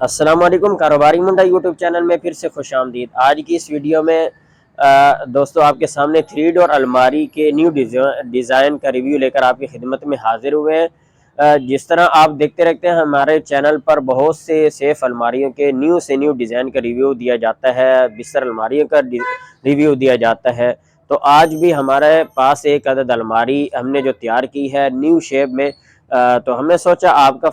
السلام علیکم، کاروباری منڈا یوٹیوب چینل میں پھر سے خوش آمدید۔ آج کی اس ویڈیو میں دوستو آپ کے سامنے 3 ڈور الماری کے نیو ڈیزائن کا ریویو لے کر آپ کی خدمت میں حاضر ہوئے ہیں۔ جس طرح آپ دیکھتے رہتے ہیں ہمارے چینل پر بہت سے سیف الماریوں کے نیو سے نیو ڈیزائن کا ریویو دیا جاتا ہے، بستر الماریوں کا ریویو دیا جاتا ہے۔ تو آج بھی ہمارے پاس ایک عدد الماری ہم نے جو تیار کی ہے نیو شیپ میں، تو ہم نے سوچا آپ کا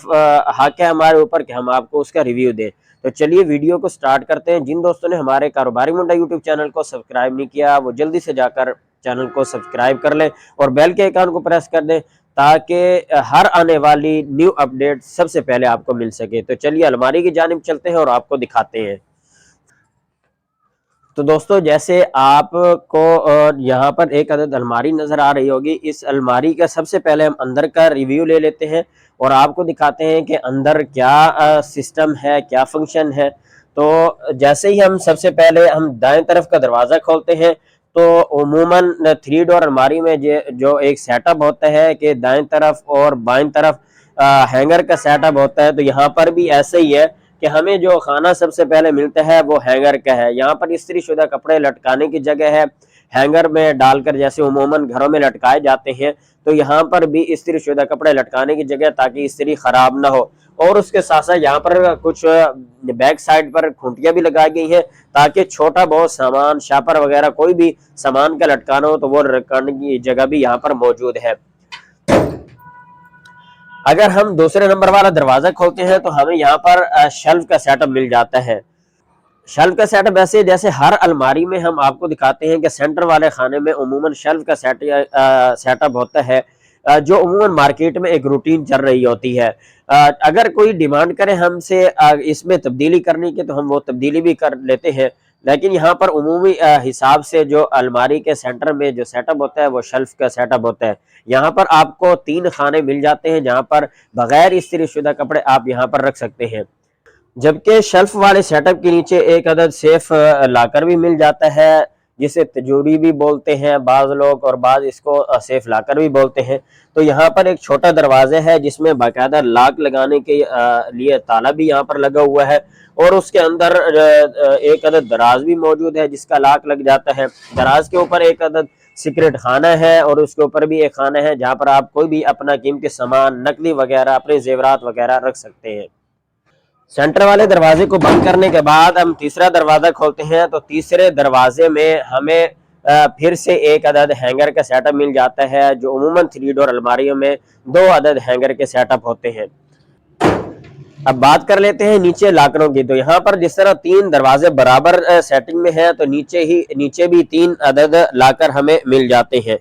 حق ہے ہمارے اوپر کہ ہم آپ کو اس کا ریویو دیں۔ تو چلیے ویڈیو کو سٹارٹ کرتے ہیں۔ جن دوستوں نے ہمارے کاروباری منڈا یوٹیوب چینل کو سبسکرائب نہیں کیا وہ جلدی سے جا کر چینل کو سبسکرائب کر لیں اور بیل کے آئیکن کو پریس کر دیں تاکہ ہر آنے والی نیو اپڈیٹ سب سے پہلے آپ کو مل سکے۔ تو چلیے الماری کی جانب چلتے ہیں اور آپ کو دکھاتے ہیں۔ تو دوستو جیسے آپ کو یہاں پر ایک عدد الماری نظر آ رہی ہوگی، اس الماری کا سب سے پہلے ہم اندر کا ریویو لے لیتے ہیں اور آپ کو دکھاتے ہیں کہ اندر کیا سسٹم ہے، کیا فنکشن ہے۔ تو جیسے ہی ہم سب سے پہلے ہم دائیں طرف کا دروازہ کھولتے ہیں تو عموماً 3 ڈور الماری میں جو ایک سیٹ اپ ہوتا ہے کہ دائیں طرف اور بائیں طرف ہینگر کا سیٹ اپ ہوتا ہے، تو یہاں پر بھی ایسے ہی ہے کہ ہمیں جو خانہ سب سے پہلے ملتا ہے وہ ہینگر کا ہے۔ یہاں پر استری شدہ کپڑے لٹکانے کی جگہ ہے، ہینگر میں ڈال کر جیسے عموماً گھروں میں لٹکائے جاتے ہیں، تو یہاں پر بھی استری شدہ کپڑے لٹکانے کی جگہ تاکہ استری خراب نہ ہو۔ اور اس کے ساتھ ساتھ یہاں پر کچھ بیک سائڈ پر کھونٹیاں بھی لگائی گئی ہیں تاکہ چھوٹا بہت سامان شاپر وغیرہ کوئی بھی سامان کا لٹکانا ہو تو وہ لٹکانے کی جگہ بھی یہاں پر موجود ہے۔ اگر ہم دوسرے نمبر والا دروازہ کھولتے ہیں تو ہمیں یہاں پر شیلف کا سیٹ اپ مل جاتا ہے۔ شیلف کا سیٹ اپ ایسے جیسے ہر الماری میں ہم آپ کو دکھاتے ہیں کہ سینٹر والے خانے میں عموماً شیلف کا سیٹ اپ ہوتا ہے، جو عموماً مارکیٹ میں ایک روٹین چل رہی ہوتی ہے۔ اگر کوئی ڈیمانڈ کرے ہم سے اس میں تبدیلی کرنے کی تو ہم وہ تبدیلی بھی کر لیتے ہیں، لیکن یہاں پر عمومی حساب سے جو الماری کے سینٹر میں جو سیٹ اپ ہوتا ہے وہ شیلف کا سیٹ اپ ہوتا ہے۔ یہاں پر آپ کو 3 خانے مل جاتے ہیں جہاں پر بغیر استری شدہ کپڑے آپ یہاں پر رکھ سکتے ہیں، جبکہ شیلف والے سیٹ اپ کے نیچے ایک عدد سیف لاکر بھی مل جاتا ہے جسے تجوری بھی بولتے ہیں بعض لوگ اور بعض اس کو سیف لاکر بھی بولتے ہیں۔ تو یہاں پر ایک چھوٹا دروازہ ہے جس میں باقاعدہ لاک لگانے کے لیے تالا بھی یہاں پر لگا ہوا ہے، اور اس کے اندر ایک عدد دراز بھی موجود ہے جس کا لاک لگ جاتا ہے۔ دراز کے اوپر ایک عدد سیکرٹ خانہ ہے اور اس کے اوپر بھی ایک خانہ ہے جہاں پر آپ کوئی بھی اپنا قیمتی سامان، نقدی وغیرہ، اپنے زیورات وغیرہ رکھ سکتے ہیں۔ سینٹر والے دروازے کو بند کرنے کے بعد ہم تیسرا دروازہ کھولتے ہیں تو تیسرے دروازے میں ہمیں پھر سے ایک عدد ہینگر کا سیٹ اپ مل جاتا ہے، جو عموماً 3 ڈور الماریوں میں 2 عدد ہینگر کے سیٹ اپ ہوتے ہیں۔ اب بات کر لیتے ہیں نیچے لاکروں کی۔ تو یہاں پر جس طرح 3 دروازے برابر سیٹنگ میں ہیں تو نیچے بھی 3 عدد لاکر ہمیں مل جاتے ہیں۔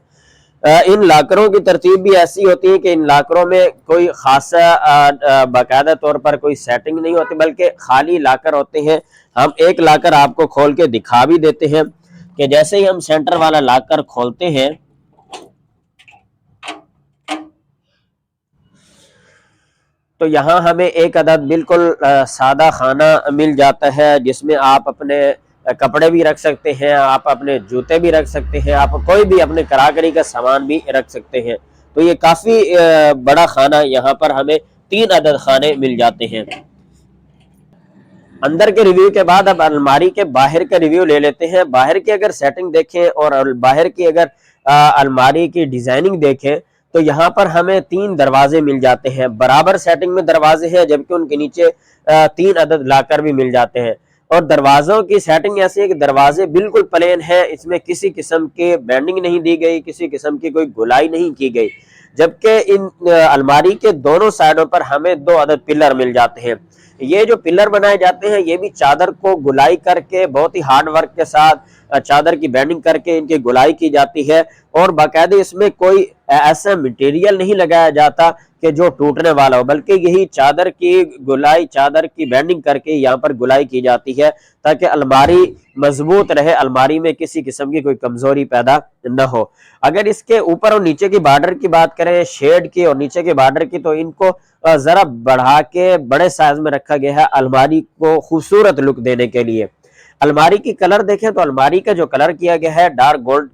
ان لاکروں کی ترتیب بھی ایسی ہوتی ہے کہ ان لاکروں میں کوئی خاصا باقاعدہ طور پر کوئی سیٹنگ نہیں ہوتی بلکہ خالی لاکر ہوتے ہیں۔ ہم ایک لاکر آپ کو کھول کے دکھا بھی دیتے ہیں کہ جیسے ہی ہم سینٹر والا لاکر کھولتے ہیں تو یہاں ہمیں ایک عدد بالکل سادہ خانہ مل جاتا ہے جس میں آپ اپنے کپڑے بھی رکھ سکتے ہیں، آپ اپنے جوتے بھی رکھ سکتے ہیں، آپ کوئی بھی اپنے کراکری کا سامان بھی رکھ سکتے ہیں۔ تو یہ کافی بڑا خانہ، یہاں پر ہمیں 3 عدد خانے مل جاتے ہیں۔ اندر کے ریویو کے بعد اب الماری کے باہر کا ریویو لے لیتے ہیں۔ باہر کی اگر سیٹنگ دیکھیں اور باہر کی اگر الماری کی ڈیزائننگ دیکھیں تو یہاں پر ہمیں 3 دروازے مل جاتے ہیں، برابر سیٹنگ میں دروازے ہیں جبکہ ان کے نیچے 3 عدد لاکر بھی مل جاتے ہیں۔ اور دروازوں کی سیٹنگ ایسی ہے کہ دروازے بالکل پلین ہیں، اس میں کسی قسم کی بینڈنگ نہیں دی گئی، کسی قسم کی کوئی گلائی نہیں کی گئی، جبکہ ان الماری کے دونوں سائڈوں پر ہمیں 2 عدد پلر مل جاتے ہیں۔ یہ جو پلر بنائے جاتے ہیں یہ بھی چادر کو گلائی کر کے بہت ہی ہارڈ ورک کے ساتھ چادر کی بینڈنگ کر کے ان کی گلائی کی جاتی ہے، اور باقاعدہ اس میں کوئی ایسا مٹیریل نہیں لگایا جاتا کہ جو ٹوٹنے والا ہو، بلکہ یہی چادر کی گلائی، چادر کی بینڈنگ کر کے یہاں پر گلائی کی جاتی ہے تاکہ الماری مضبوط رہے، الماری میں کسی قسم کی کوئی کمزوری پیدا نہ ہو۔ اگر اس کے اوپر اور نیچے کی بارڈر کی بات کریں، شیڈ کی اور نیچے کے بارڈر کی، تو ان کو ذرا بڑھا کے بڑے سائز میں رکھا گیا ہے الماری کو خوبصورت لک دینے کے لیے۔ الماری کی کلر دیکھیں تو الماری کا جو کلر کیا گیا ہے ڈارک گولڈ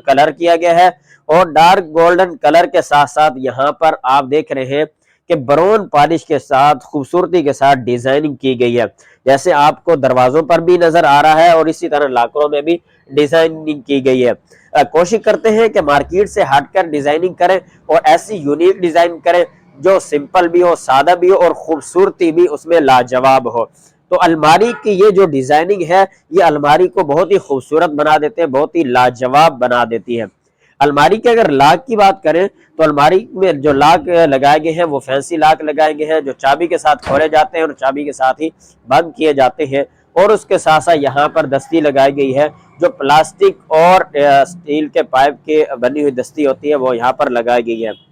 کلر کیا گیا ہے، اور ڈارک گولڈن کلر کے ساتھ ساتھ یہاں پر آپ دیکھ رہے ہیں کہ برون پالش کے ساتھ خوبصورتی کے ساتھ ڈیزائننگ کی گئی ہے، جیسے آپ کو دروازوں پر بھی نظر آ رہا ہے اور اسی طرح لاکروں میں بھی ڈیزائننگ کی گئی ہے۔ کوشش کرتے ہیں کہ مارکیٹ سے ہٹ کر ڈیزائننگ کریں اور ایسی یونیک ڈیزائن کریں جو سمپل بھی ہو، سادہ بھی ہو اور خوبصورتی بھی اس میں لاجواب ہو۔ تو الماری کی یہ جو ڈیزائننگ ہے یہ الماری کو بہت ہی خوبصورت بنا دیتے ہیں، بہت ہی لاجواب بنا دیتی ہے۔ الماری کے اگر لاک کی بات کریں تو الماری میں جو لاک لگائے گئے ہیں وہ فینسی لاک لگائے گئے ہیں جو چابی کے ساتھ کھولے جاتے ہیں اور چابی کے ساتھ ہی بند کیے جاتے ہیں، اور اس کے ساتھ ساتھ یہاں پر دستی لگائی گئی ہے جو پلاسٹک اور اسٹیل کے پائپ کے بنی ہوئی دستی ہوتی ہے وہ یہاں پر لگائی گئی ہے۔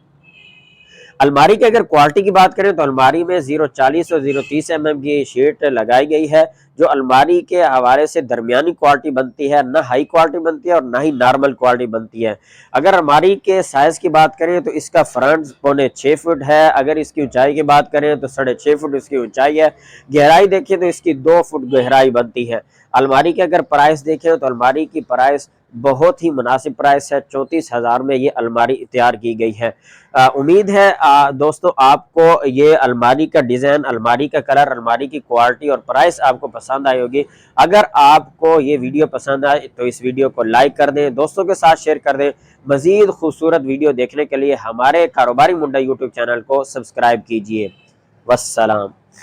الماری کے اگر کوالٹی کی بات کریں تو الماری میں 0.40 اور 0.30 mm کی شیٹ لگائی گئی ہے جو الماری کے حوالے سے درمیانی کوالٹی بنتی ہے، نہ ہائی کوالٹی بنتی ہے اور نہ ہی نارمل کوالٹی بنتی ہے۔ اگر الماری کے سائز کی بات کریں تو اس کا فرنٹ 6.25 فٹ ہے، اگر اس کی اونچائی کی بات کریں تو 6.5 فٹ اس کی اونچائی ہے، گہرائی دیکھیں تو اس کی 2 فٹ گہرائی بنتی ہے۔ الماری کے اگر پرائس دیکھیں تو الماری کی پرائس بہت ہی مناسب پرائس ہے، 34,000 میں یہ الماری تیار کی گئی ہے۔ امید ہے دوستو آپ کو یہ الماری کا ڈیزائن، الماری کا کلر، الماری کی کوالٹی اور پرائس آپ کو پسند آئی ہوگی۔ اگر آپ کو یہ ویڈیو پسند آئے تو اس ویڈیو کو لائک کر دیں، دوستوں کے ساتھ شیئر کر دیں۔ مزید خوبصورت ویڈیو دیکھنے کے لیے ہمارے کاروباری منڈا یوٹیوب چینل کو سبسکرائب کیجیے۔ والسلام۔